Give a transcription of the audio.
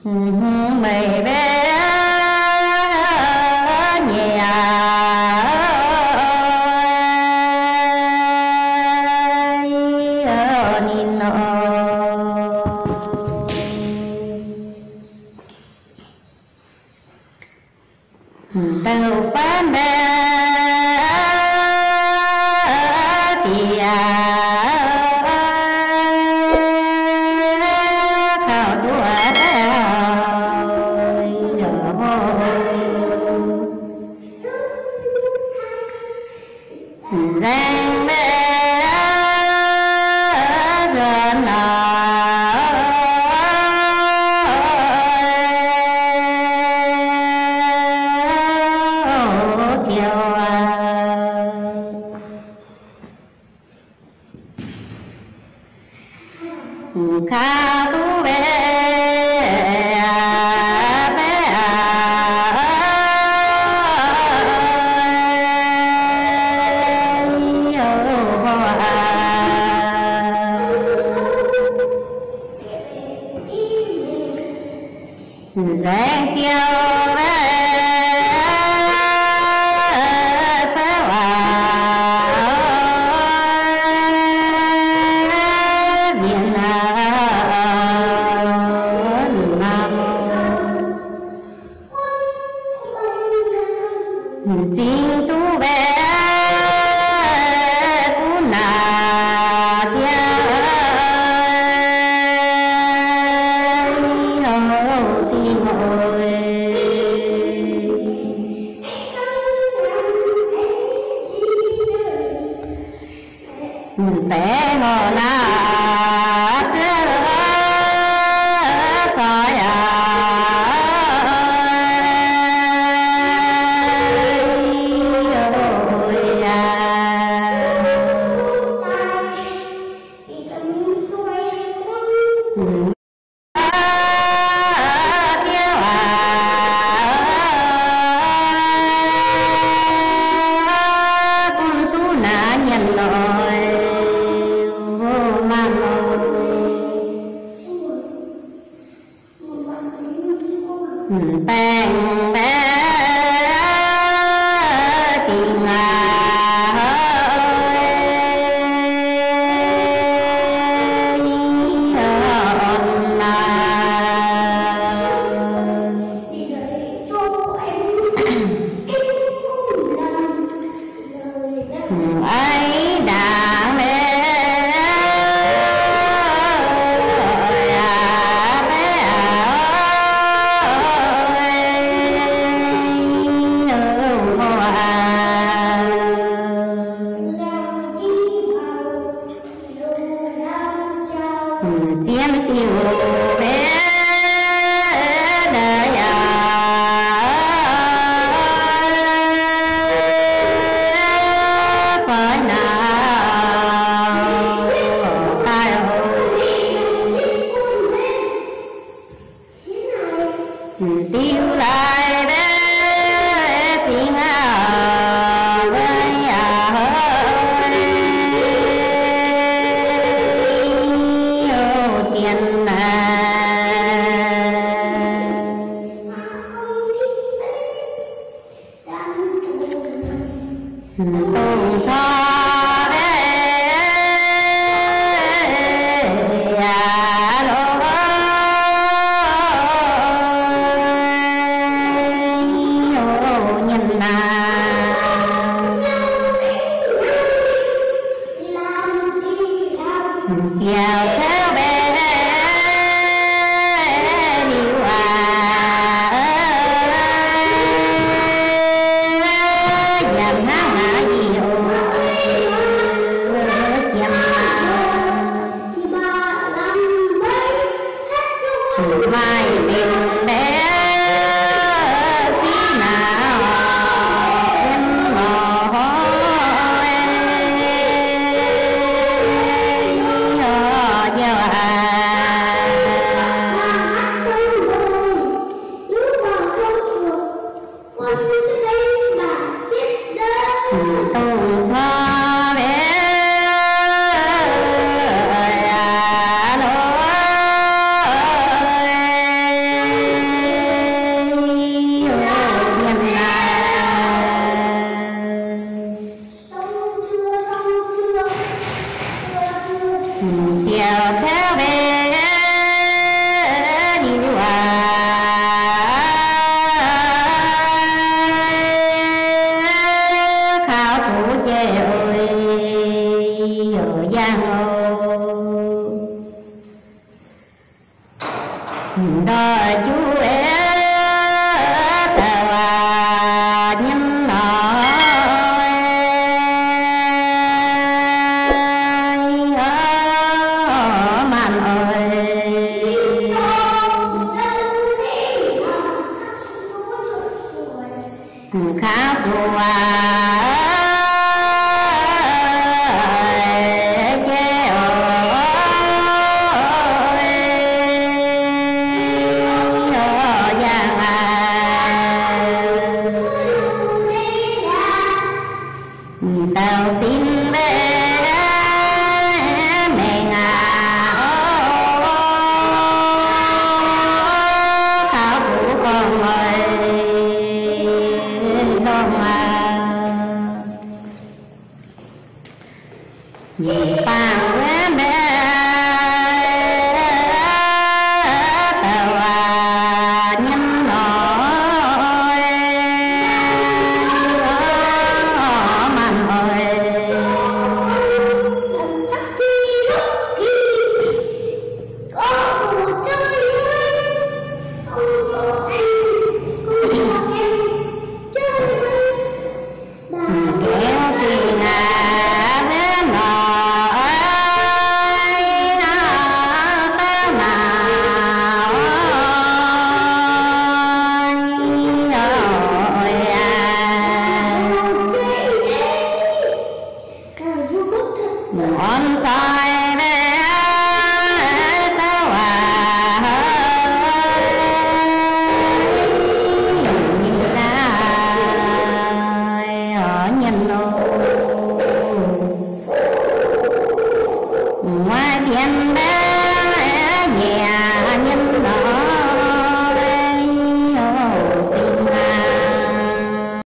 mày bé nhà nhìn nó từ phán bé thì khảo tuổi giang bé dần chiều khá tú bé giang chiều bé phá hòa biển Nam chính tú bé cú nà chia tình ơi bé hồ là soi bèn bé tình ấy đã mê chiếm tiêu bé đời phải nào tai tiêu lại bé tiếng tùng cho bé lô nhìn xèo theo bé điều dần há nhiều mai mình bé khi nào em ngồi giờ siêu theo về đi khảo thủ chê ơi ở giang đòi chú khá chùa chế tao xin bé mẹ ngà khảo thủ con ơi nhìn bằng quê mẹ tao nhân nói mặn ơi kéo thì ngà bên nọ ta nào ngón tay bé tao nhìn ra ở nhân ngoài biển bé